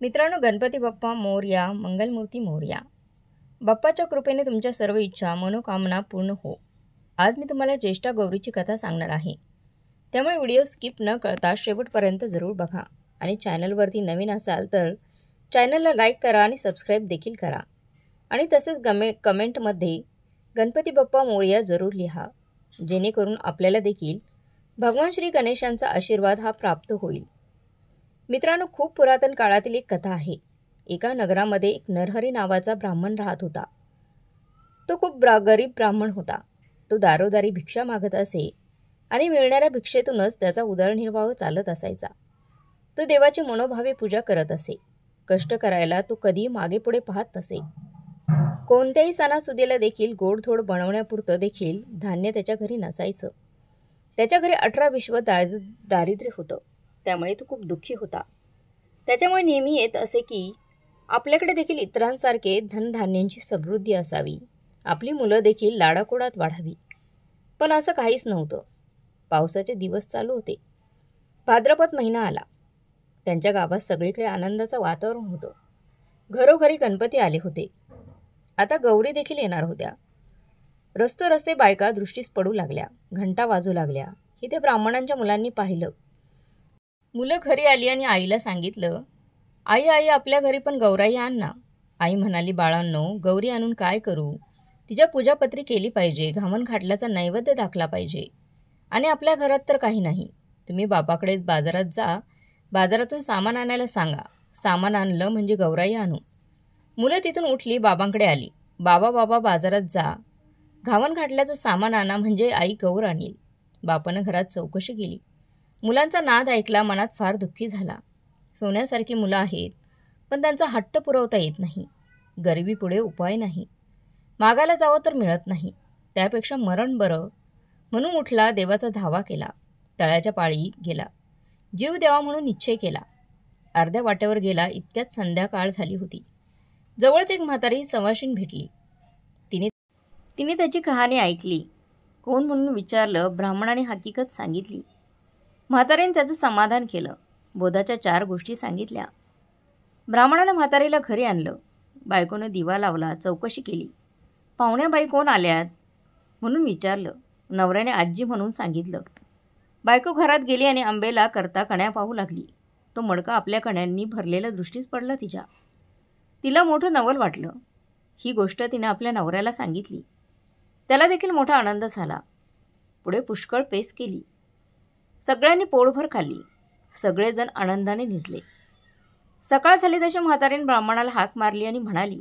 मित्रांनो, गणपती बाप्पा मोरया, मंगलमूर्ती मोरया. बाप्पाच्या कृपेने तुमच्या सर्व इच्छा मनोकामना पूर्ण हो. आज मी तुम्हाला ज्येष्ठा गौरीची कथा सांगणार आहे. त्यामुळे व्हिडिओ स्किप न करता शेवटपर्यंत जरूर बघा. आणि चॅनलवरती नवीन असाल तर चॅनलला लाईक करा आणि सबस्क्राईब देखील करा. आणि तसेच कमेंटमध्ये गणपती बाप्पा मोरया जरूर लिहा, जेणेकरून आपल्याला देखील भगवान श्री गणेशांचा आशीर्वाद हा प्राप्त होईल. मित्रांनो, खूप पुरातन काळातील एक कथा आहे. एका नगरामध्ये एक नरहरी नावाचा ब्राह्मण राहत होता. तो खूप गरीब ब्राह्मण होता. तो दारोदारी भिक्षा मागत असे आणि मिळणाऱ्या भिक्षेतूनच त्याचा उदरनिर्वाह चालत असायचा. तो देवाची मनोभावे पूजा करत असे. कष्ट करायला तो कधी मागे पुढे पाहत नसे. कोणत्याही सणासुदीला देखील गोडधोड बनवण्यापुरतं देखील धान्य त्याच्या घरी नसायचं. त्याच्या घरी 18-20 दारिद्र्य होतं. त्यामुळे तो खूप दुःखी होता. त्याच्यामुळे नेहमी येत असे की आपल्याकडे देखील इतरांसारखे धनधान्यांची समृद्धी असावी, आपली मुलं देखील लाडाकोडात वाढावी. पण असं काहीच नव्हतं. पावसाचे दिवस चालू होते. भाद्रपद महिना आला. त्यांच्या गावात सगळीकडे आनंदाचं वातावरण होतं. घरोघरी गणपती आले होते. आता गौरी देखील येणार होत्या. रस्ते बायका दृष्टीस पडू लागल्या, घंटा वाजू लागल्या. हे ते ब्राह्मणांच्या मुलांनी पाहिलं. मुलं घरी आली आणि आईला सांगितलं, आई आई आपल्या घरी पण गौराई आण ना. आई म्हणाली, बाळांनो, गौरी आणून काय करू? तिच्या पूजापत्री केली पाहिजे, घावन घाटल्याचा नैवेद्य दाखला पाहिजे. आणि आपल्या घरात तर काही नाही. तुम्ही बाबाकडे बाजारात जा, बाजारातून सामान आणायला सांगा. सामान आणलं म्हणजे गौराई आणू. मुलं तिथून उठली, बाबांकडे आली. बाबा बाजारात जा, घावन घाटल्याचं सामान आणा म्हणजे आई गौर आणील. बापानं घरात चौकशी केली. मुलांचा नाद ऐकला, मनात फार दुःखी झाला. सोन्यासारखी मुलं आहेत, पण त्यांचा हट्ट पुरवता येत नाही. गरिबीपुढे उपाय नाही. मागायला जावं तर मिळत नाही. त्यापेक्षा मरण बरं म्हणून उठला, देवाचा धावा केला. तळ्याच्या पाळी गेला. जीव द्यावा म्हणून निश्चय केला. अर्ध्या वाटेवर गेला, इतक्यात संध्याकाळ झाली होती. जवळच एक म्हातारी सवाशीण भेटली. तिने त्याची कहाणी ऐकली. कोण म्हणून विचारलं. ब्राह्मणाने हकीकत सांगितली. म्हातारीने त्याचं समाधान केलं. बोधाच्या 4 गोष्टी सांगितल्या. ब्राह्मणानं म्हातारीला घरी आणलं. बायकोनं दिवा लावला, चौकशी केली. पाहुण्याबाई कोण आल्यात म्हणून विचारलं. नवऱ्याने आजी म्हणून सांगितलं. बायको घरात गेली आणि आंबेला करता कण्या पाहू लागली. तो मडका आपल्या कण्यांनी भरलेलं दृष्टीस पडलं तिच्या. तिला मोठं नवल वाटलं. ही गोष्ट तिने आपल्या नवऱ्याला सांगितली. त्याला देखील मोठा आनंद झाला. पुढे पुष्कळ पेस केली. सगळ्यांनी पोटभर खाल्ली. सगळेजण आनंदाने निजले. सकाळ झाली तशी म्हातारीने ब्राह्मणाला हाक मारली आणि म्हणाली,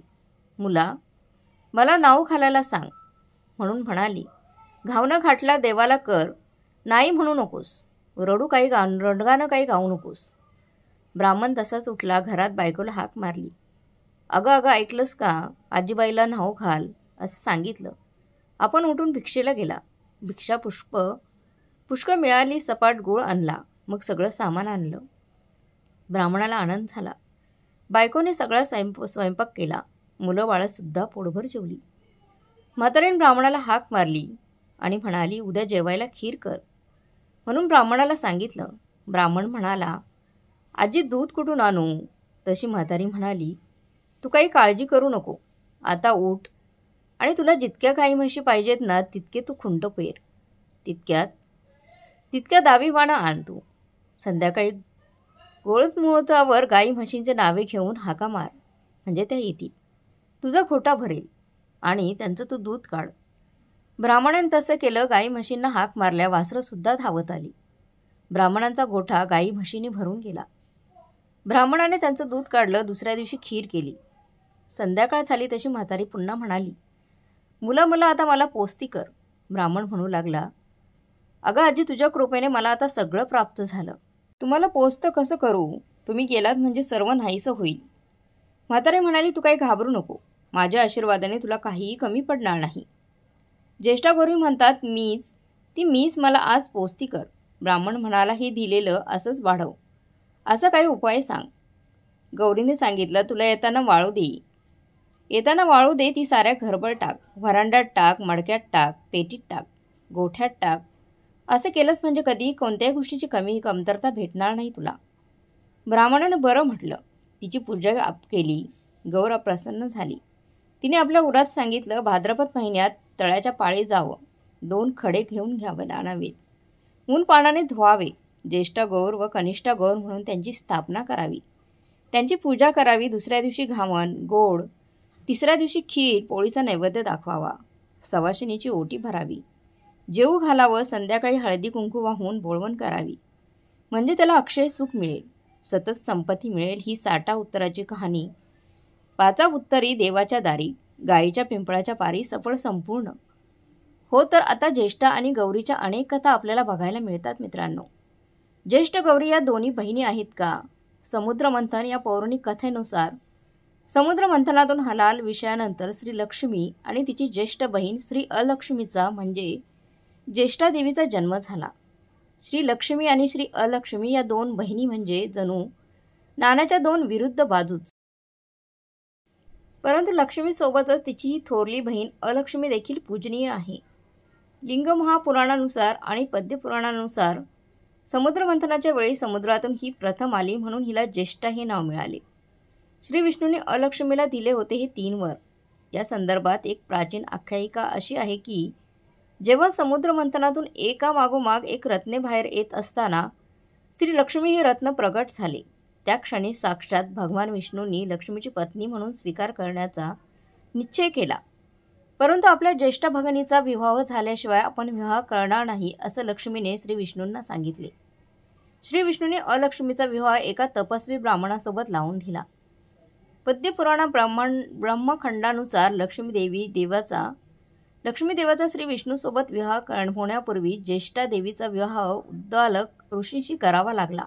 मुला, मला नाव घालायला सांग. म्हणून म्हणाली, घावणं घाटला देवाला कर, नाही म्हणू नकोस. रडगानं काही गाऊ नकोस. ब्राह्मण तसाच उठला. घरात बायकोला हाक मारली. अगं ऐकलंस का? आजीबाईला नाव घाल असं सांगितलं. आपण उठून भिक्षेला गेला. भिक्षा पुष्कळ मिळाली. सपाट गूळ आणला. मग सगळं सामान आणलं. ब्राह्मणाला आनंद झाला. बायकोने सगळा स्वयंपाक केला. मुलं बाळंसुद्धा पोटभर जेवली. म्हातारीने ब्राह्मणाला हाक मारली आणि म्हणाली, उद्या जेवायला खीर कर. म्हणून ब्राह्मणाला सांगितलं. ब्राह्मण म्हणाला, आजी दूध कुठून आणू? तशी म्हातारी म्हणाली, तू काही काळजी करू नको. आता उठ आणि तुला जितक्या गाई म्हशी पाहिजेत ना, तितके तू खुंट पेर. तितक्या दावीवाणं आण तू. संध्याकाळी गोळमुहूर्तावर गाई म्हशींचे नावे घेऊन हाका मार, म्हणजे त्या येतील. तुझा खोटा भरेल आणि त्यांचं तू दूध काढ. ब्राह्मणाने तसं केलं. गाई म्हशींना हाक मारल्या. वासरंसुद्धा धावत आली. ब्राह्मणांचा गोठा गाई म्हशींनी भरून गेला. ब्राह्मणाने त्यांचं दूध काढलं. दुसऱ्या दिवशी खीर केली. संध्याकाळ झाली तशी म्हातारी पुन्हा म्हणाली, मुला आता मला पोस्ती कर. ब्राह्मण म्हणू लागला, अगं आजी, तुझ्या कृपेने मला आता सगळं प्राप्त झालं. तुम्हाला पोस्त कसं करू? तुम्ही गेलात म्हणजे सर्व नाहीसं होईल. म्हातारी म्हणाली, तू काही घाबरू नको. माझ्या आशीर्वादाने तुला काहीही कमी पडणार नाही. ज्येष्ठा गौरी म्हणतात मीच मला आज पोस्ती कर. ब्राह्मण म्हणाला, हे दिलेलं असंच वाढव. असा काही उपाय सांग. गौरीने सांगितलं, तुला येताना वाळू दे. ती साऱ्या घरभर टाक. व्हरांड्यात टाक, मडक्यात टाक, पेटीत टाक, गोठ्यात टाक. असं केलंच म्हणजे कधी कोणत्याही गोष्टीची कमतरता भेटणार नाही तुला. ब्राह्मणानं बरं म्हटलं. तिची पूजा केली. गौर प्रसन्न झाली. तिने आपल्या उरात सांगितलं, भाद्रपद महिन्यात तळ्याच्या पाळी जावं, 2 खडे घेऊन आणावेत, ऊन पाण्याने धुवावे, ज्येष्ठ गौर व कनिष्ठ गौर म्हणून त्यांची स्थापना करावी, त्यांची पूजा करावी. दुसऱ्या दिवशी घावन गोड, तिसऱ्या दिवशी खीर पोळीचा नैवेद्य दाखवावा, सवाशिणीची ओटी भरावी, जेवू घालावं, संध्याकाळी हळदी कुंकू वाहून बोळवण करावी, म्हणजे त्याला अक्षय सुख मिळेल, सतत संपत्ती मिळेल. ही साठा उत्तराची कहाणी. 5 उत्तरी देवाच्या दारी, गायीच्या पिंपळाच्या पारी, सफळ संपूर्ण. हो, तर आता ज्येष्ठा आणि गौरीच्या अनेक कथा आपल्याला बघायला मिळतात मित्रांनो. ज्येष्ठ गौरी या दोन्ही बहिणी आहेत का? समुद्रमंथन या पौराणिक कथेनुसार समुद्रमंथनातून हलाल विषयानंतर श्री लक्ष्मी आणि तिची ज्येष्ठ बहीण श्री अलक्ष्मीचा म्हणजे ज्येष्ठा देवीचा जन्म झाला. श्री लक्ष्मी आणि श्री अलक्ष्मी या 2 बहिणी म्हणजे जणू नाण्याच्या 2 विरुद्ध बाजूच. परंतु लक्ष्मीसोबतच तिची ही थोरली बहीण अलक्ष्मी देखील पूजनीय आहे. लिंग महापुराणानुसार आणि पद्यपुराणानुसार समुद्रमंथनाच्या वेळी समुद्रातून ही प्रथम आली, म्हणून हिला ज्येष्ठा हे नाव मिळाले. श्री विष्णूने अलक्ष्मीला दिले होते हे 3 वर. या संदर्भात एक प्राचीन आख्यायिका अशी आहे की जेव्हा समुद्रमंथनातून एकामागोमाग एक रत्ने बाहेर येत असताना श्री लक्ष्मी हे रत्न प्रगट झाले. त्या क्षणी साक्षात भगवान विष्णूंनी लक्ष्मीची पत्नी म्हणून स्वीकार करण्याचा निश्चय केला. परंतु आपल्या ज्येष्ठ भगिनीचा विवाह झाल्याशिवाय आपण विवाह करणार नाही असं लक्ष्मीने श्री विष्णूंना सांगितले. श्री विष्णूने अलक्ष्मीचा विवाह एका तपस्वी ब्राह्मणासोबत लावून दिला. पद्यपुराण ब्रह्मखंडानुसार लक्ष्मी देवाचा श्री विष्णूसोबत विवाह होण्यापूर्वी ज्येष्ठा देवीचा विवाह उद्दालक ऋषींशी करावा लागला.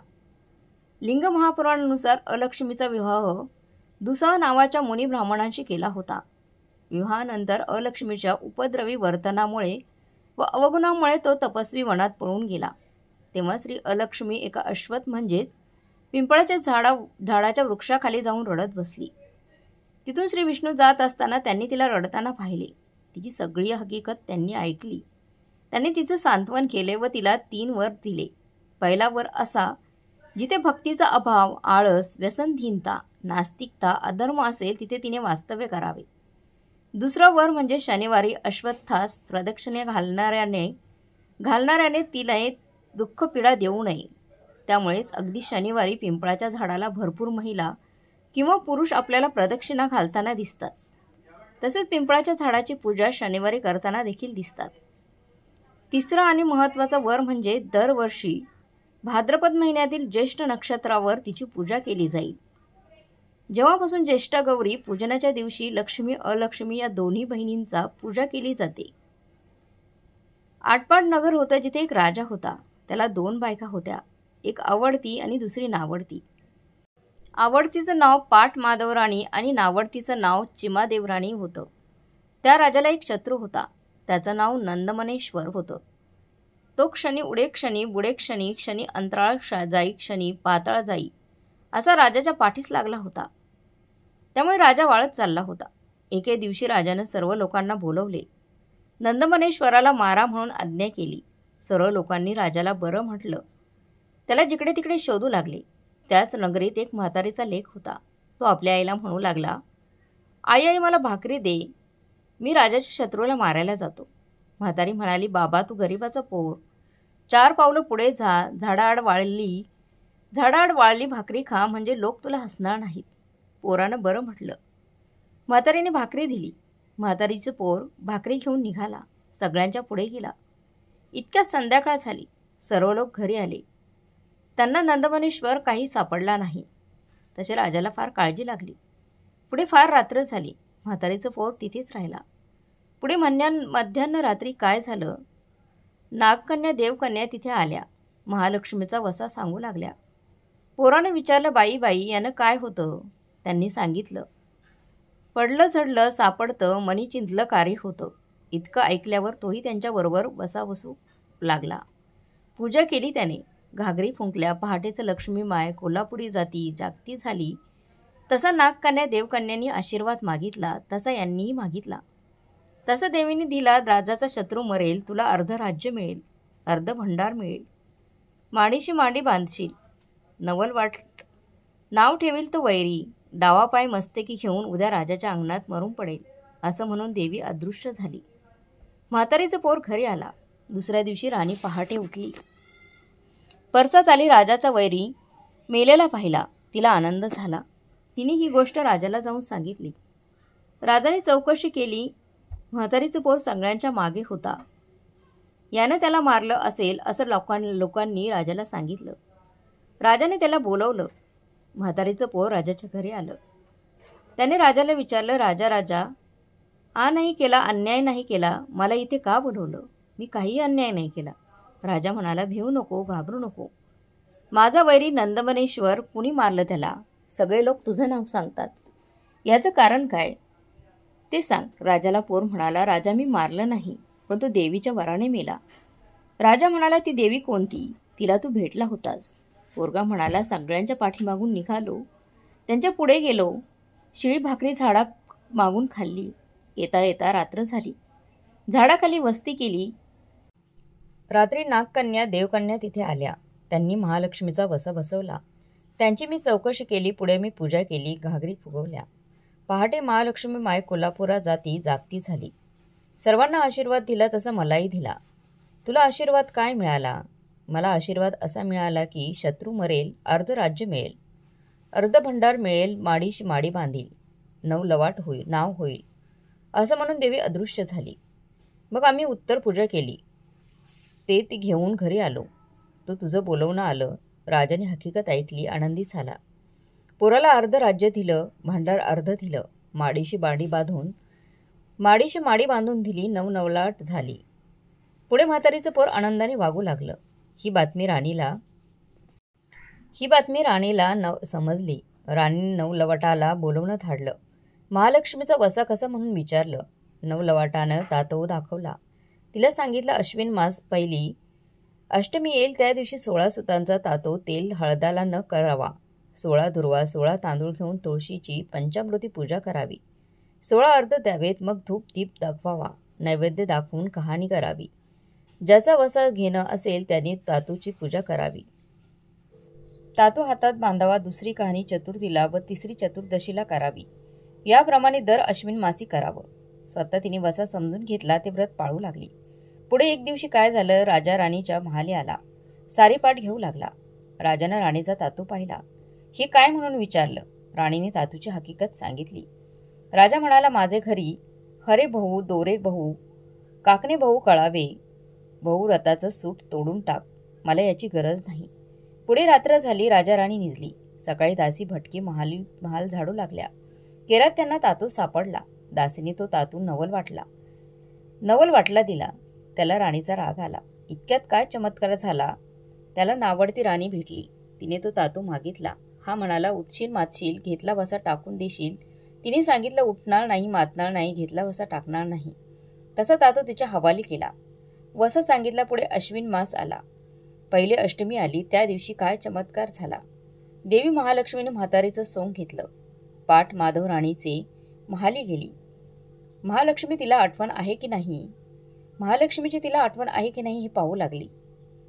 लिंग महापुराणानुसार अलक्ष्मीचा विवाह दुसह नावाच्या मुनी ब्राह्मणांशी केला होता. विवाहानंतर अलक्ष्मीच्या उपद्रवी वर्तनामुळे व अवगुणामुळे तो तपस्वी वनात पळून गेला. तेव्हा श्री अलक्ष्मी एका अश्वत्थ म्हणजेच पिंपळाच्या झाडाच्या वृक्षाखाली जाऊन रडत बसली. तिथून श्री विष्णू जात असताना त्यांनी तिला रडताना पाहिले. तिची सगळी हकीकत त्यांनी ऐकली. त्यांनी तिचं सांत्वन केले व तिला 3 वर दिले. पहिला वर असा, जिथे भक्तीचा अभाव, आळस, व्यसनहीनता, नास्तिकता, अधर्म असेल तिथे तिने वास्तव्य करावे. दुसरा वर म्हणजे शनिवारी अश्वत्थास प्रदक्षिणे घालणाऱ्याने तिला दुःख पीडा देऊ नये. त्यामुळेच अगदी शनिवारी पिंपळाच्या झाडाला भरपूर महिला किंवा पुरुष आपल्याला प्रदक्षिणा घालताना दिसतात. तसेच पिंपळाच्या झाडाची पूजा शनिवारी करताना देखील दिसतात. तिसरा आणि महत्त्वाचा वर म्हणजे दरवर्षी भाद्रपद महिन्यातील ज्येष्ठ नक्षत्रावर तिची पूजा केली जाईल. जेव्हापासून ज्येष्ठ गौरी पूजनाच्या दिवशी लक्ष्मी अलक्ष्मी या दोन्ही बहिणींचा पूजा केली जाते. आटपाड नगर होतं जिथे एक राजा होता. त्याला 2 बायका होत्या, एक आवडती आणि दुसरी नावडती. आवडतीचं नाव पाट माधवराणी आणि नावडतीचं नाव चिमादेवराणी होतं. त्या राजाला एक शत्रू होता. त्याचं नाव नंदमनेश्वर होतं. तो क्षणी उडे क्षणी बुडे क्षणी, क्षणी अंतराळ जाई, क्षणी पाताळ जाई असा राजाच्या पाठीस लागला होता. त्यामुळे राजा वाळत चालला होता. एके दिवशी राजानं सर्व लोकांना बोलवले. नंदमनेश्वराला मारा म्हणून आज्ञा केली. सर्व लोकांनी राजाला बरं म्हटलं. त्याला जिकडे तिकडे शोधू लागले. त्याच नगरीत एक म्हातारीचा लेक होता. तो आपल्या आईला म्हणू लागला, आई आई मला भाकरी दे, मी राजाच्या शत्रूला मारायला जातो. म्हातारी म्हणाली, बाबा तू गरीबाचा पोर, 4 पावलं पुढे जा, झाडाआड वाळली भाकरी खा, म्हणजे लोक तुला हसणार नाहीत. पोरानं बरं म्हटलं. म्हातारीने भाकरी दिली. म्हातारीचं पोर भाकरी घेऊन निघाला. सगळ्यांच्या पुढे गेला. इतक्यात संध्याकाळ झाली. सर्व लोक घरी आले. त्यांना नंदमनेश्वर काही सापडला नाही. तसे राजाला फार काळजी लागली. पुढे फार रात्र झाली. म्हातारीचं पोर तिथेच राहिला. पुढे मध्यान्ह रात्री काय झालं, नागकन्या देवकन्या तिथे आल्या. महालक्ष्मीचा वसा सांगू लागल्या. पोरानं विचारलं, बाई बाई यानं काय होतं? त्यांनी सांगितलं, पडलं झडलं सापडतं, मनी चिंतलं कार्य होतं. इतकं ऐकल्यावर तोही त्यांच्याबरोबर वसावसू लागला. पूजा केली त्याने, घागरी फुंकल्या. पहाटेचं लक्ष्मी माय कोल्हापुरी जागती झाली. तसा नागकन्या देवकन्यांनी आशीर्वाद मागितला, तसा यांनीही मागितला. तसं देवीने दिला. राजाचा शत्रू मरेल, तुला अर्ध राज्य मिळेल, अर्ध भंडार मिळेल, माडीशी मांडी बांधशील, नाव ठेवील तो वैरी, डावा पाय मस्तकी घेऊन उद्या राजाच्या अंगणात मरून पडेल, असं म्हणून देवी अदृश्य झाली. म्हातारीचं पोर घरी आला. दुसऱ्या दिवशी राणी पहाटे उठली. परसात आली. राजाचा वैरी मेलेला पाहिला. तिला आनंद झाला. तिने ही गोष्ट राजाला जाऊन सांगितली. राजाने चौकशी केली. म्हातारीचं पोर सगळ्यांच्या मागे होता. यानं त्याला मारलं असेल असं लोकांनी राजाला सांगितलं. राजाने त्याला बोलवलं. म्हातारीचं पोर राजाच्या घरी आलं. त्याने राजाला विचारलं, राजा, नाही केला, अन्याय नाही केला, मला इथे का बोलवलं? मी काही अन्याय नाही केला. राजा म्हणाला, भिवू नको, घाबरू नको. माझा वैरी नंदमनेश्वर, कुणी मारलं त्याला? सगळे लोक तुझं नाव सांगतात. याचं कारण काय ते सांग. राजाला पोर म्हणाला, राजा मी मारलं नाही, पण तो देवीच्या वराने मेला. राजा म्हणाला, ती देवी कोणती? तिला तू भेटला होतास. पोरगा म्हणाला, सगळ्यांच्या पाठीमागून निघालो, त्यांच्या पुढे गेलो, शिळी भाकरी झाडा मागून खाल्ली. येता येता रात्र झाली. झाडाखाली वस्ती केली. रात्री नागकन्या देवकन्या तिथे आल्या. त्यांनी महालक्ष्मीचा वसा बसवला. त्यांची मी चौकशी केली. पुढे मी पूजा केली, घागरी फुगवल्या. पहाटे महालक्ष्मी माय कोल्हापुरात जागती झाली. सर्वांना आशीर्वाद दिला तसा मलाही दिला. तुला आशीर्वाद काय मिळाला? मला आशीर्वाद असा मिळाला की शत्रू मरेल, अर्ध राज्य मिळेल, अर्ध भंडार मिळेल, माडीशी माडी बांधील, नवलवाट होईल, नाव होईल, असं म्हणून देवी अदृश्य झाली. मग आम्ही उत्तर पूजा केली. ती घेऊन घरी आलो. तो तुझं बोलवणं आलं. राजाने हकीकत ऐकली, आनंदी झाला. पोराला अर्ध राज्य दिलं, भांडार अर्ध दिलं, माडीशी माडी बांधून दिली, नवनवलाट झाली. पुढे म्हातारीचं पोर आनंदाने वागू लागलं. ही बातमी राणीला समजली. राणीने नवलवाटाला बोलवणं धाडलं. महालक्ष्मीचा वसा कसा म्हणून विचारलं. नवलवाटानं तातव दाखवला. तिला सांगितलं, अश्विन मास पहिली अष्टमी येईल त्या दिवशी 16 सुतांचा तातव तेल हळदाला न करावा. 16 दुर्वा 16 तांदूळ घेऊन तुळशीची पंचामृती पूजा करावी. 16 अर्ध द्यावेत, मग धूप दीप दाखवावा. नैवेद्य दाखवून कहाणी करावी. ज्याचा वसा घेणं असेल त्याने तातूची पूजा करावी. तातू हातात बांधावा. दुसरी कहाणी चतुर्थीला व तिसरी चतुर्दशीला करावी. याप्रमाणे दर अश्विन मासी करावं. स्वतः तिने वसा समजून घेतला. ते व्रत पाळू लागली. पुढे एक दिवशी काय झालं, राजा राणीच्या महाली आला. सारीपाट घेऊ लागला. राजानं राणीचा तातू पाहिला. हे काय म्हणून विचारलं. राणीने तातूची हकीकत सांगितली. राजा म्हणाला, माझे घरी हरे भाऊ, दोरे भाऊ, काकणे भाऊ, कळावे भाऊ, रथाचं सूट तोडून टाक, मला याची गरज नाही. पुढे रात्र झाली. राजा राणी निजली. सकाळी दासी भटकी महाल झाडू लागल्या. केरात त्यांना तातू सापडला. दासीने तो तातू नवल वाटला दिला. त्याला राणीचा राग आला. इतक्यात काय चमत्कार झाला. त्याला नावडती राणी भेटली. तिने तो तातू मागितला. हा म्हणाला, उठशील मातशील, घेतला वसा टाकून देशील. तिने सांगितलं, उठणार नाही, मातणार नाही, घेतला वसा टाकणार नाही. तसा तातू तिच्या हवाली केला. वसा सांगितला. पुढे अश्विन मास आला. पहिली अष्टमी आली. त्या दिवशी काय चमत्कार झाला. देवी महालक्ष्मीने म्हातारीचं सोंग घेतलं. पाठ माधव राणीचे महाली गेली. महालक्ष्मीची तिला आठवण आहे की नाही हे पाहू लागली.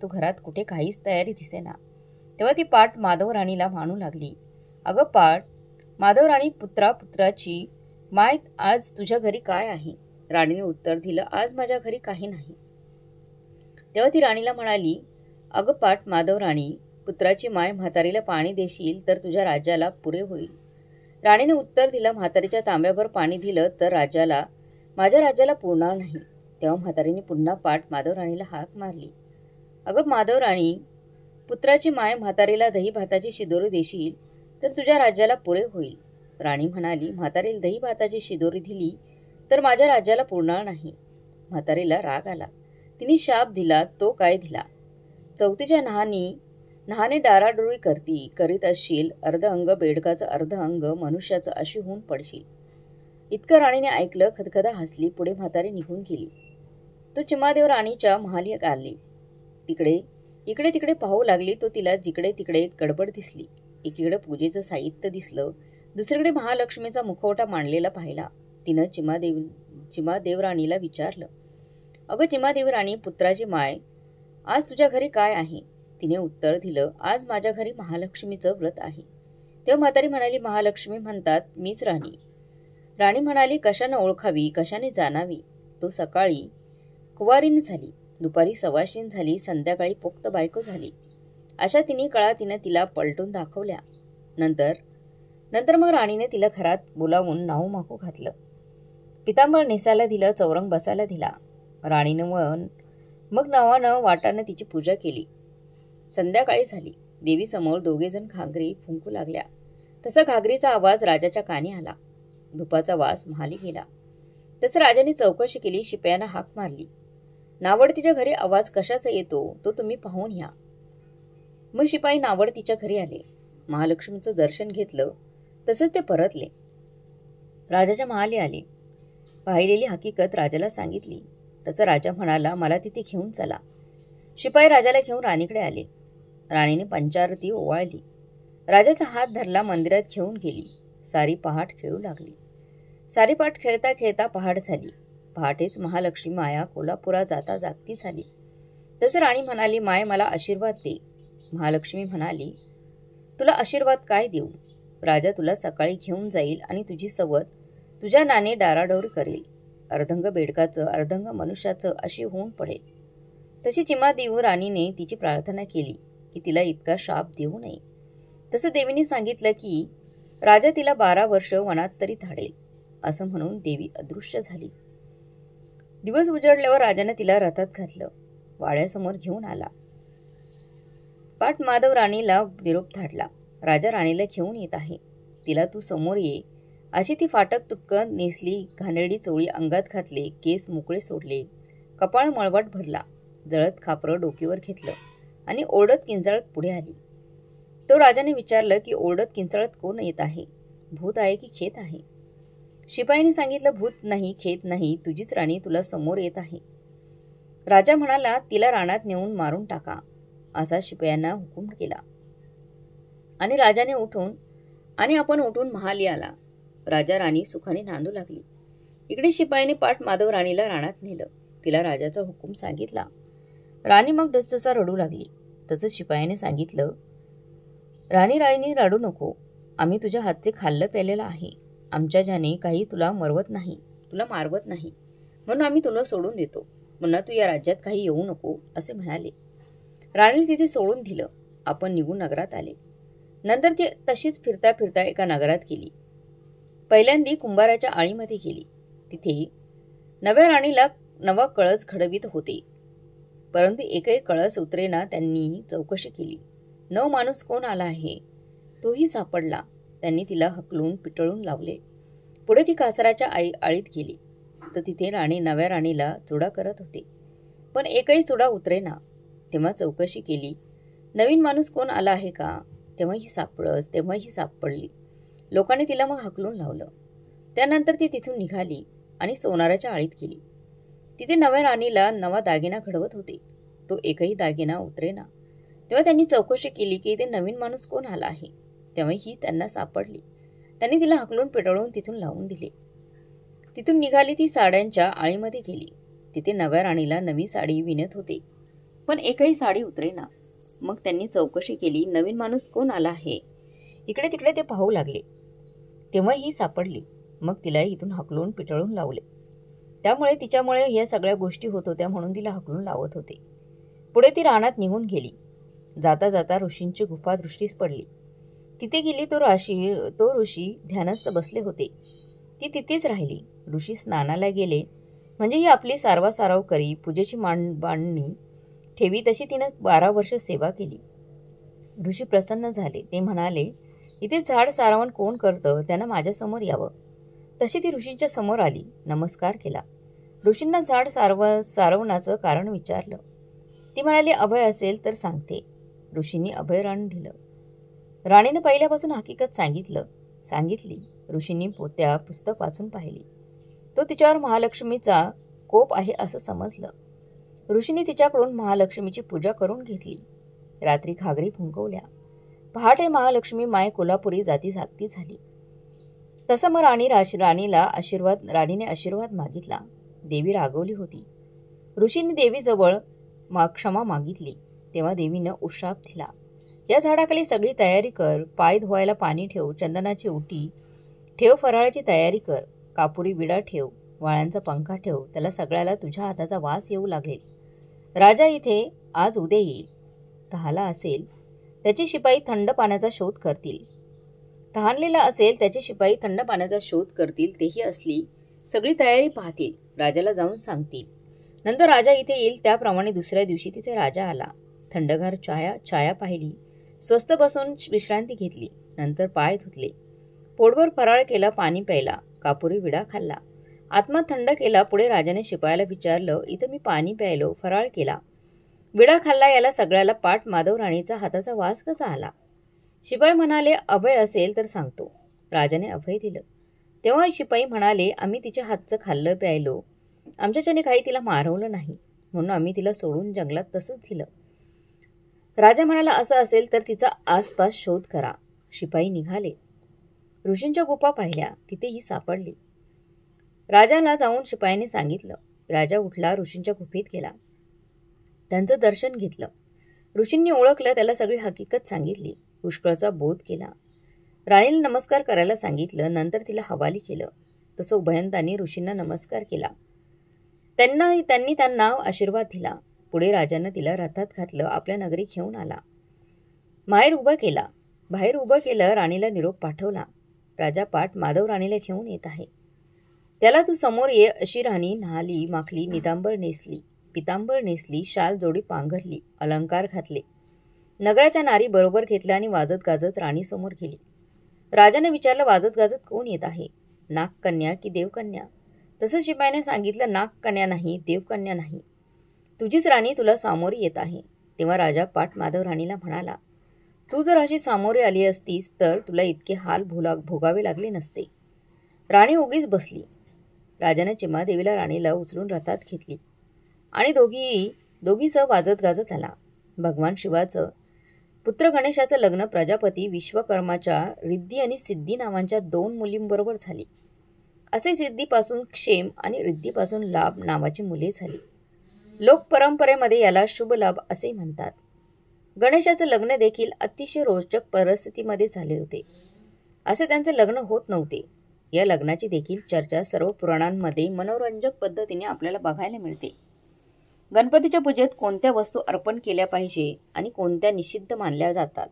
तो घरात कुठे काहीच तयारी दिसेना. तेव्हा ती पाठ माधव राणीला म्हणू लागली, अगं पाठ माधव राणी, पुत्राची माय, आज तुझ्या घरी काय आहे? राणीने उत्तर दिलं, आज माझ्या घरी काही नाही. तेव्हा ती राणीला म्हणाली, अगं पाठ माधव राणी, पुत्राची माय, म्हातारीला पाणी देशील तर तुझ्या राज्याला पुरे होईल. राणीने उत्तर दिलं, म्हातारीच्या तांब्याभर पाणी दिलं तर माझ्या राज्याला पुरणार नाही. तेव्हा म्हातारीने पुन्हा पाठ माधव राणीला हाक मारली, अगं माधव राणी, पुत्राची माय, म्हातारीला दही भाताची शिदोरी देशील तर तुझ्या राज्याला पुरे होईल. राणी म्हणाली, म्हातारीला दही भाताची शिदोरी दिली तर माझ्या राज्याला पुरणार नाही. म्हातारीला राग आला. तिने शाप दिला. तो काय दिला, चौथीच्या नहाने डाराडोळी करीत असशील, अर्ध अंग बेडकाचं, अर्ध अंग मनुष्याचं, अशी होऊन पडशील. इतकं राणीने ऐकलं. खदखदा हसली. पुढे म्हातारी निघून गेली. तो चिमादेव राणीच्या महाली आली. इकडे तिकडे पाहू लागली. तो तिला जिकडे तिकडे गडबड दिसली. एकीकडे पूजेचं साहित्य दिसलं. दुसरीकडे महालक्ष्मीचा मुखवटा मांडलेला पाहिला. तिनं चिमादेव राणीला विचारलं, अगं चिमादेव राणी, पुत्राची माय, आज तुझ्या घरी काय आहे? तिने उत्तर दिलं, आज माझ्या घरी महालक्ष्मीचं व्रत आहे. तेव्हा म्हातारी म्हणाली, महालक्ष्मी म्हणतात मीच राणी. राणी म्हणाली, कशाने ओळखावी, कशाने जाणावी. तो सकाळी कुवारीन झाली, दुपारी सवाशीन झाली, संध्याकाळी पोक्त बायको झाली. अशा तिन्ही काळा तिने तिला पलटून दाखवल्या. नंतर मग राणीने तिला घरात बोलावून नाहू माकू घातलं. पितांबर नेसायला दिलं, चौरंग बसायला दिला. राणीनं मग नावानं वाटानं तिची पूजा केली. संध्याकाळी झाली. देवीसमोर दोघेजण घागरी फुंकू लागल्या. तसा घागरीचा आवाज राजाच्या कानी आला. धुपाचा वास महाली गेला. तसं राजाने चौकशी केली, शिपायांना हाक मारली. नावडतीच्या घरी आवाज कशाचा येतो तो तुम्ही पाहून या. मग शिपाई नावडतीच्या घरी आले. महालक्ष्मीचं दर्शन घेतलं. तसंच ते परतले. राजाच्या महाली आले. पाहिलेली हकीकत राजाला सांगितली. तसं राजा म्हणाला, मला तिथे घेऊन चला. शिपाई राजाला घेऊन राणीकडे आले. राणीने पंचारती ओवाळली. राजाचा हात धरला, मंदिरात घेऊन गेली. सारी पहाट खेळू लागली. सारी पहाट खेळता खेळता पहाट झाली. पहाटेच महालक्ष्मी माया कोल्हापुरात जाता जागती झाली. तसं राणी म्हणाली, माय मला आशीर्वाद दे. महालक्ष्मी म्हणाली, तुला आशीर्वाद काय देऊ. राजा तुला सकाळी घेऊन जाईल आणि तुझी सवत तुझ्या नाने डाराडोर करेल. अर्धंग बेडकाचं अर्धंग मनुष्याचं अशी होऊन पडेल. तशी चिमा देऊ राणीने तिची प्रार्थना केली की तिला इतका शाप देऊ नये. तसं देवीने सांगितलं की राजा तिला 12 वर्ष वनात तरी धाडेल. असं म्हणून देवी अदृश्य झाली. दिवस उजडल्यावर राजाने तिला रथात घातलं. वाड्यासमोर घेऊन आला. पाट माधव राणीला निरोप धाडला. राजा राणीला घेऊन येत आहे. तिला तू समोर ये. अशी ती फाटक तुटकन नेसली, घाणेरडी चोळी अंगात घातले, केस मोकळे सोडले, कपाळ मळवट भरला, जळत खापरं डोकीवर घेतलं आणि ओरडत किंचाळत पुढे आली. तो राजाने विचारलं की ओरडत किंचाळत कोण येत आहे. भूत आहे की खेत आहे. शिपाईने सांगितलं, भूत नाही, खेत नाही, तुझीच राणी तुला समोर येत आहे. राजा म्हणाला, तिला रानात नेऊन मारून टाका. असा शिपायांना हुकूम केला. आणि राजाने आपण उठून महाली आला. राजा राणी सुखाने नांदू लागली. इकडे शिपाईने पाठ माधव राणीला रानात नेलं. तिला राजाचा हुकूम सांगितला. राणी मग डसडसा रडू लागली. तसंच शिपायाने सांगितलं, राणी रडू नको. आम्ही तुझ्या हातचे खाल्लं प्यालेलं आहे. आमच्या ज्याने काही तुला मारवत नाही, म्हणून आम्ही तुला सोडून देतो. पुन्हा तू या राज्यात काही येऊ नको असे म्हणाले. राणीला तिथे सोडून दिलं. आपण निघून नगरात आले. नंतर ती तशीच फिरता फिरता एका नगरात गेली. पहिल्यांदी कुंभाराच्या आळीमध्ये गेली. तिथे नव्या राणीला नवा कळस घडवित होते. परंतु एकही कळस उतरेना. त्यांनी चौकशी केली. 9 माणूस कोण आला आहे तोही सापडला. त्यांनी तिला हकलून पिटळून लावले. पुढे ती कासाराच्या आळीत गेली. तर तिथे नव्या राणीला चुडा करत होते. पण एकही चुडा उतरेना. तेव्हा चौकशी केली. नवीन माणूस कोण आला आहे का. तेव्हाही सापडली. लोकांनी तिला मग हकलून लावलं. त्यानंतर ती तिथून निघाली आणि सोनाराच्या आळीत गेली. तिथे नव्या राणीला नवा दागिना घडवत होते. तो एकही दागिना उतरेना. तेव्हा त्यांनी चौकशी केली की इथे नवीन माणूस कोण आला आहे. तेव्हा ही त्यांना सापडली. त्यांनी तिला हकलून पिटळून तिथून लावून दिले. तिथून निघाली ती साड्यांच्या आळीमध्ये गेली. तिथे नव्या राणीला नवी साडी विणत होते. पण एकही साडी उतरेना. मग त्यांनी चौकशी केली. नवीन माणूस कोण आला आहे. इकडे तिकडे ते पाहू लागले. तेव्हा ही सापडली. मग तिला इथून हकलून पिटळून लावले. त्यामुळे तिच्यामुळे या सगळ्या गोष्टी होत होत्या म्हणून तिला हकलून लावत होते. पुढे ती रानात निघून गेली. जाता जाता ऋषींची गुफा दृष्टीस पडली. तिथे गेली. तो ऋषी ध्यानस्थ बसले होते. ती तिथेच राहिली. ऋषी स्नानाला गेले म्हणजे ही आपली सारवासारव करी, पूजेची बांधणी ठेवी. तशी तिनं 12 वर्ष सेवा केली. ऋषी प्रसन्न झाले. ते म्हणाले, इथे झाड सारवण कोण करतं त्यानं माझ्यासमोर यावं. तशी ती ऋषींच्या समोर आली. नमस्कार केला. ऋषींना झाड सारवण्याचं कारण विचारलं. ती म्हणाली, अभय असेल तर सांगते. ऋषींनी अभयरान दिलं. राणीनं पहिल्यापासून हकीकत सांगितली. ऋषींनी पुस्तक वाचून पाहिली. तो तिच्यावर महालक्ष्मीचा कोप आहे असं समजलं. ऋषींनी तिच्याकडून महालक्ष्मीची पूजा करून घेतली. रात्री घागरी फुंकवल्या. पहाटे महालक्ष्मी माय कोल्हापुरी जाती जागती झाली. तसं मग राणीने आशीर्वाद मागितला. देवी रागवली होती. ऋषींनी देवीजवळ क्षमा मागितली. तेव्हा देवीनं उशाप दिला. या झाडाखाली सगळी तयारी कर, पाय धुवायला पाणी ठेव, चंदनाची ओटी ठेव, फराळाची तयारी कर, कापुरी विडा ठेव, वाळ्यांचा पंखा ठेव, त्याला सगळ्याला तुझ्या हाताचा वास येऊ लागेल. राजा इथे आज उद्या येईल. तहाला असेल त्याचे शिपाई थंड पाण्याचा शोध करतील. तहानलेला असेल त्याचे शिपाई थंड पाण्याचा शोध करतील. तेही असली सगळी तयारी पाहतील. राजाला जाऊन सांगतील. नंतर राजा इथे येईल. त्याप्रमाणे दुसऱ्या दिवशी तिथे राजा आला. थंडगार छाया पाहिली. स्वस्त बसून विश्रांती घेतली. नंतर पाय धुतले. पोटभर फराळ केला, पाणी प्यायला, कापुरी विडा खाल्ला, आत्मा थंड केला. पुढे राजाने शिपायाला विचारलं, इथं मी पाणी प्यायलो, फराळ केला, विडा खाल्ला, याला सगळ्याला पाट माधव राणीचा हाताचा वास कसा आला? शिपाई म्हणाले, अभय असेल तर सांगतो. राजाने अभय दिलं. तेव्हा शिपाई म्हणाले, आम्ही तिच्या हातचं खाल्लं प्यायलो, आमच्याच्याने काही तिला मारवलं नाही, म्हणून आम्ही तिला सोडून जंगलात तसंच दिलं. राजा म्हणाला, असं असेल तर तिचा आसपास शोध करा. शिपाई निघाले. ऋषींच्या गुफा पाहिल्या, तिथेही सापडली. राजाला जाऊन शिपाईने सांगितलं. राजा उठला, ऋषींच्या गुफेत गेला, त्यांचं दर्शन घेतलं. ऋषींनी ओळखलं, त्याला सगळी हकीकत सांगितली. पुष्कळचा बोध केला. राणीला नमस्कार करायला सांगितलं. नंतर तिला हवाली केलं. तसं उभयंतांनी ऋषींना नमस्कार केला. त्यांनी त्यांना आशीर्वाद दिला. पुढे राजानं तिला रथात घातलं, आपल्या नगरी घेऊन आला. बाहेर उभं केलं. राणीला निरोप पाठवला. राजा पाट माधव राणीला घेऊन येत आहे. त्याला तू समोर ये अशी राणी न्हाली, माखली, पितांबर नेसली, शाल जोडी पांघरली, अलंकार घातले. नगराच्या नारी बरोबर घेतल्या आणि वाजत गाजत राणी समोर गेली. राजाने विचारलं, वाजत गाजत कोण येत आहे? नागकन्या की देवकन्या? तसं शिपाईने सांगितलं, नागकन्या नाही, देवकन्या नाही, तुझीच राणी तुला सामोरी येत आहे. तेव्हा राजा पाट माधव राणीला म्हणाला, तू जर अशी सामोरी आली असतीस तर तुला इतके हाल भोगावे लागले नसते. राणी उगीच बसली. राजाने चिमादेवीला राणीला उचलून रथात घेतली आणि दोघीसह वाजत गाजत आला. भगवान शिवाचं पुत्र गणेशाचं लग्न प्रजापती विश्वकर्माच्या रिद्धी आणि सिद्धी नावांच्या 2 मुलींबरोबर झाली. असे सिद्धीपासून क्षेम आणि रिद्धीपासून लाभ नावाची मुले झाली. लोक परंपरेमध्ये याला शुभ लाभ असे म्हणतात. गणेशाचं लग्न देखील अतिशय रोचक परिस्थितीमध्ये झाले होते. असे त्यांचे लग्न होत नव्हते. या लग्नाची देखील चर्चा सर्व पुराणांमध्ये मनोरंजक पद्धतीने आपल्याला बघायला मिळते. गणपतीच्या पूजेत कोणत्या वस्तू अर्पण केल्या पाहिजे आणि कोणत्या निषिद्ध मानल्या जातात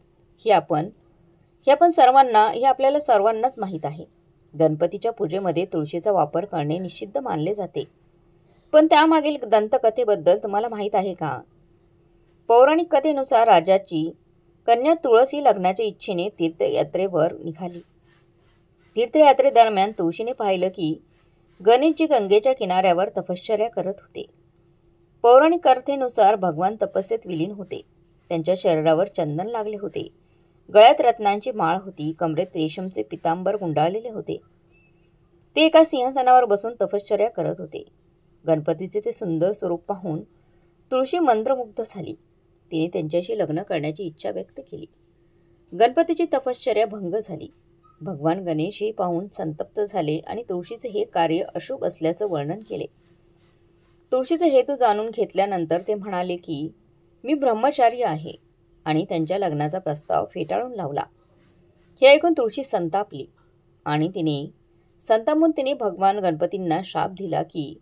हे आपल्याला सर्वांनाच माहीत आहे. गणपतीच्या पूजेमध्ये तुळशीचा वापर करणे निषिद्ध मानले जाते. पण त्यामागील दंतकथेबद्दल तुम्हाला माहीत आहे का? पौराणिक कथेनुसार राजाची कन्या तुळस लग्नाच्या इच्छेने तीर्थयात्रेवर निघाली. तीर्थयात्रेदरम्यान तुळशीने पाहिलं की गणेशजी गंगेच्या किनाऱ्यावर तपश्चर्या करत होते. पौराणिक कथेनुसार भगवान तपस्येत विलीन होते. त्यांच्या शरीरावर चंदन लागले होते. गळ्यात रत्नांची माळ होती. कमरेत रेशमचे पितांबर गुंडाळलेले होते. ते एका सिंहासनावर बसून तपश्चर्या करत होते. गणपतीचे ते सुंदर स्वरूप पाहून तुळशी मंत्रमुग्ध झाली. तिने त्यांच्याशी लग्न करण्याची इच्छा व्यक्त केली. गणपतीची तपश्चर्या भंग झाली. भगवान गणेश हे पाहून संतप्त झाले आणि तुळशीचे हे कार्य अशुभ असल्याचं वर्णन केले. तुळशीचे हेतू जाणून घेतल्यानंतर ते म्हणाले की मी ब्रह्मचारी आहे आणि त्यांच्या लग्नाचा प्रस्ताव फेटाळून लावला. हे ऐकून तुळशी संतापली आणि संतापून तिने भगवान गणपतींना शाप दिला की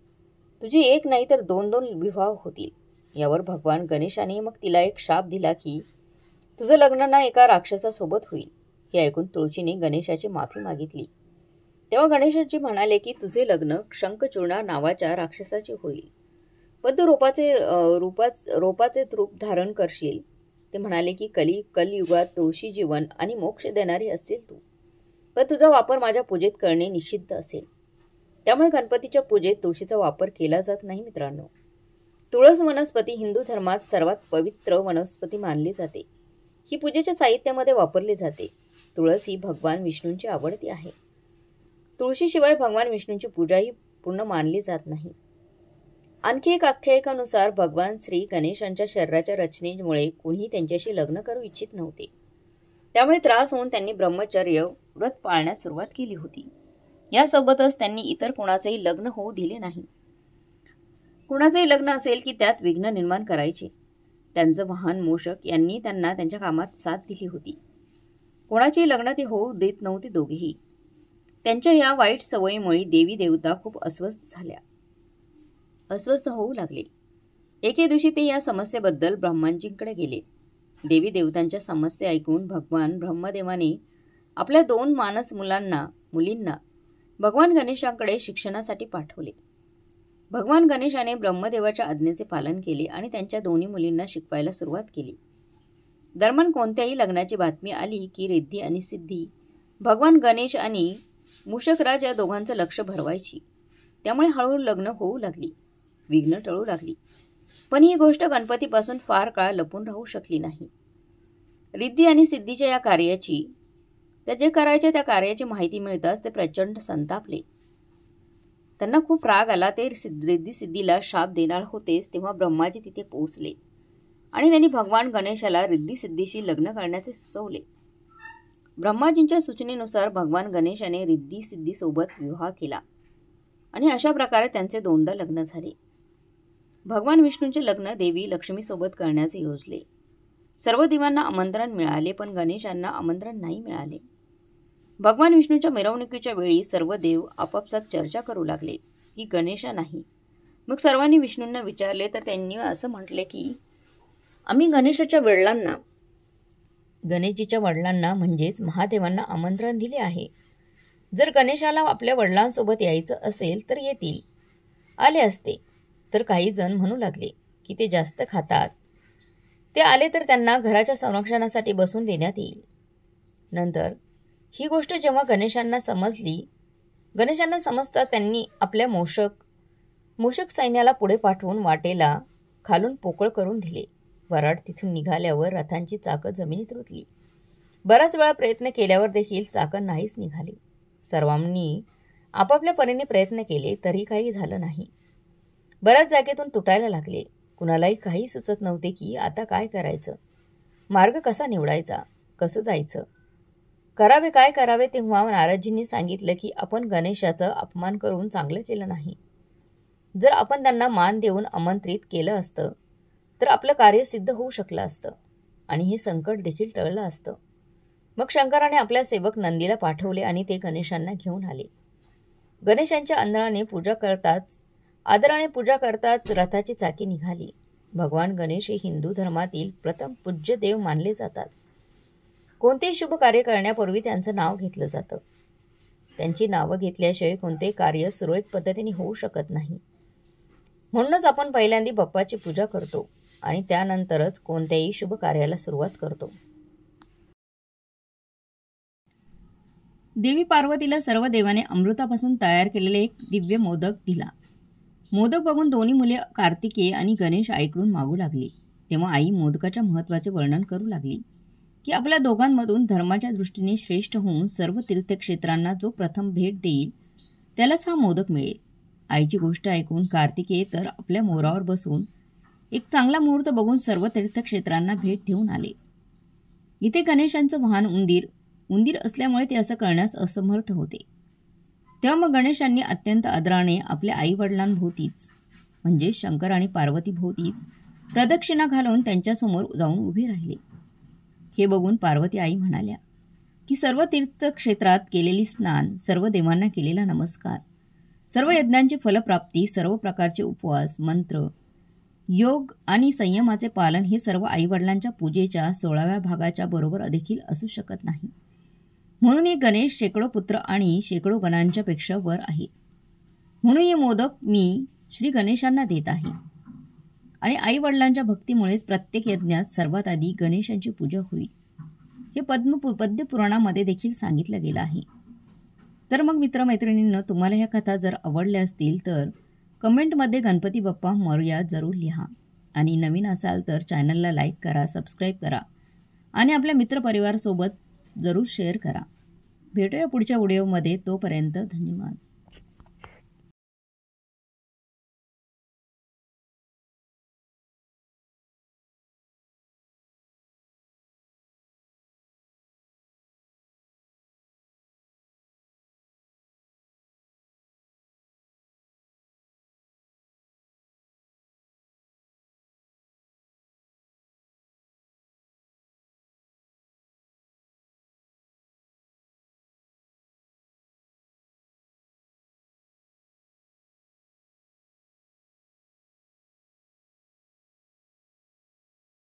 तुझे एक नाही तर 2 विवाह होतील. यावर भगवान गणेशाने मग तिला एक शाप दिला की तुझं लग्न ना एका राक्षसासोबत होईल. हे ऐकून तुळशीने गणेशाची माफी मागितली. तेव्हा गणेशजी म्हणाले की तुझे लग्न शंखचूर्ण नावाच्या राक्षसाचे होईल, पण तू रोपाचे रूप धारण करशील. ते म्हणाले की कलियुगात तुळशी जीवन आणि मोक्ष देणारी असेल तू, पण तुझा वापर माझ्या पूजेत करणे निषिद्ध असेल. त्यामुळे गणपतीच्या पूजेत तुळशीचा वापर केला जात नाही. मित्रांनो, तुळस वनस्पती हिंदू धर्मात सर्वात पवित्र वनस्पती मानली जाते. ही पूजेच्या साहित्यामध्ये वापरली जाते. तुळस ही भगवान विष्णूंची आवडती आहे. तुळशीशिवाय भगवान विष्णूंची पूजा ही पूर्ण मानली जात नाही. आणखी एक आख्यायिकानुसार भगवान श्री गणेशांच्या शरीराच्या रचनेमुळे कुणीही त्यांच्याशी लग्न करू इच्छित नव्हते. त्यामुळे त्रास होऊन त्यांनी ब्रह्मचर्य व्रत पाळण्यास सुरुवात केली होती. यासोबतच त्यांनी इतर कोणाचेही लग्न होऊ दिले नाही. कोणाचेही लग्न असेल की त्यात विघ्न निर्माण करायचे. त्यांचं वाहन मूषक यांनी त्यांना त्यांच्या कामात साथ दिली होती. कोणाची लग्न ते होऊ देत नव्हते दोघेही. त्यांच्या या वाईट सवयीमुळे देवी देवता खूप अस्वस्थ होऊ लागले. एके दिवशी ते या समस्येबद्दल ब्रह्माजींकडे गेले. देवी देवतांच्या समस्या ऐकून भगवान ब्रह्मदेवाने आपल्या 2 मानस मुलींना भगवान गणेशांकडे शिक्षणासाठी पाठवले. भगवान गणेशाने ब्रह्मदेवाच्या आज्ञेचे पालन केले आणि त्यांच्या दोन्ही मुलींना शिकवायला सुरुवात केली. दरम्यान कोणत्याही लग्नाची बातमी आली की रिद्धी आणि सिद्धी भगवान गणेश आणि मूषकराज या दोघांचं लक्ष भरवायची. त्यामुळे हळूहळू लग्न होऊ लागली, विघ्न टळू लागली. पण ही गोष्ट गणपतीपासून फार काळ लपून राहू शकली नाही. रिद्धी आणि सिद्धीच्या या कार्याची त्या कार्याची माहिती मिळताच ते प्रचंड संतापले. त्यांना खूप राग आला. ते रिद्धी सिद्धीला शाप देणार होतेच तेव्हा ब्रह्माजी तिथे पोहोचले आणि त्यांनी भगवान गणेशाला रिद्धी सिद्धीशी लग्न करण्याचे सुचवले. ब्रह्माजींच्या सूचनेनुसार भगवान गणेशाने रिद्धी सिद्धीसोबत विवाह केला आणि अशा प्रकारे त्यांचे 2दा लग्न झाले. भगवान विष्णूंचे लग्न देवी लक्ष्मीसोबत करण्याचे योजले. सर्व देवांना आमंत्रण मिळाले पण गणेशांना आमंत्रण नाही मिळाले. भगवान विष्णूच्या मिरवणुकीच्या वेळी सर्व देव आपापसात चर्चा करू लागले की गणेशा नाही. मग सर्वांनी विष्णूंना विचारले तर त्यांनी असं म्हटले की आम्ही गणेशजीच्या वडिलांना म्हणजेच महादेवांना आमंत्रण दिले आहे. जर गणेशाला आपल्या वडिलांसोबत यायचं असेल तर येतील. आले असते. तर काही जण म्हणू लागले की ते जास्त खातात. ते आले तर त्यांना घराच्या संरक्षणासाठी बसून देण्यात येईल. नंतर ही गोष्ट जेव्हा गणेशांना समजता त्यांनी आपल्या मूषक सैन्याला पुढे पाठवून वाटेला खालून पोकळ करून दिले. वराड तिथून निघाल्यावर रथांची चाकं जमिनीत रुतली. बराच वेळा प्रयत्न केल्यावर देखील चाकं नाहीच निघाली. सर्वांनी आपापल्या परीने प्रयत्न केले तरी काही झालं नाही. बऱ्याच जागेतून तुटायला लागले. कुणालाही काही सुचत नव्हते की आता काय करायचं, मार्ग कसा निवडायचा, कसं जायचं, काय करावे. तेव्हा नारदजींनी सांगितलं की आपण गणेशाचं अपमान करून चांगलं केलं नाही. जर आपण त्यांना मान देऊन आमंत्रित केलं असतं तर आपलं कार्य सिद्ध होऊ शकलं असतं आणि हे संकट देखील टळलं असतं. मग शंकराने आपल्या सेवक नंदीला पाठवले आणि ते गणेशांना घेऊन आले. गणेशांच्या आदराने पूजा करताच रथाची चाकी निघाली. भगवान गणेश हे हिंदू धर्मातील प्रथम पूज्य देव मानले जातात. कोणतेही शुभ कार्य करण्यापूर्वी त्यांचं नाव घेतलं जातं. त्यांची नावं घेतल्याशिवाय कोणतेही कार्य सुरळीत पद्धतीने होऊ शकत नाही. म्हणूनच आपण पहिल्यांदा बाप्पाची पूजा करतो आणि त्यानंतरच कोणत्याही शुभ कार्याला सुरुवात करतो. देवी पार्वतीला सर्व देवाने अमृतापासून तयार केलेले एक दिव्य मोदक दिला. मोदक बघून दोन्ही मुले कार्तिकेय आणि गणेश आईकडून मागू लागली. तेव्हा आई मोदकाच्या महत्त्वाचे वर्णन करू लागली की आपल्या दोघांमधून धर्माच्या दृष्टीने श्रेष्ठ होऊन सर्व तीर्थक्षेत्रांना जो प्रथम भेट देईल त्यालाच हा मोदक मिळेल. आईची गोष्ट ऐकून कार्तिकेय तर आपल्या मोरावर बसून एक चांगला मुहूर्त बघून सर्व तीर्थक्षेत्रांना भेट देऊन आले. इथे गणेशांचं वाहन उंदीर असल्यामुळे ते असं करण्यास असमर्थ होते. तेव्हा मग गणेशांनी अत्यंत आदराने आपल्या आईवडिलांभोवतीच म्हणजे शंकर आणि पार्वती भोवतीच प्रदक्षिणा घालून त्यांच्यासमोर जाऊन उभे राहिले. हे बघून पार्वती आई म्हणाल्या की सर्व तीर्थक्षेत्रात केलेली स्नान, सर्व देवांना केलेला नमस्कार, सर्व यज्ञांची फलप्राप्ती, सर्व प्रकारचे उपवास, मंत्र, योग आणि संयमाचे पालन हे सर्व आईवडिलांच्या पूजेच्या 16व्या भागाच्या बरोबर देखील असू शकत नाही. म्हणून हे गणेश शेकडो पुत्र आणि शेकडो गणांच्या पेक्षा वर आहे. म्हणून हे मोदक मी श्री गणेशांना देत आहे. आणि आईवडिलांच्या भक्तीमुळेच प्रत्येक यज्ञात सर्वात आधी गणेशांची पूजा होईल. हे पद्यपुराणामध्ये देखील सांगितलं गेलं आहे. तर मग मित्रमैत्रिणींनो, तुम्हाला ह्या कथा जर आवडल्या असतील तर कमेंटमध्ये गणपती बाप्पा मोरया जरूर लिहा. आणि नवीन असाल तर चॅनलला लाईक करा, सबस्क्राईब करा आणि आपल्या मित्रपरिवारासोबत जरूर शेअर करा. भेटूया पुढच्या व्हिडिओमध्ये. तोपर्यंत धन्यवाद.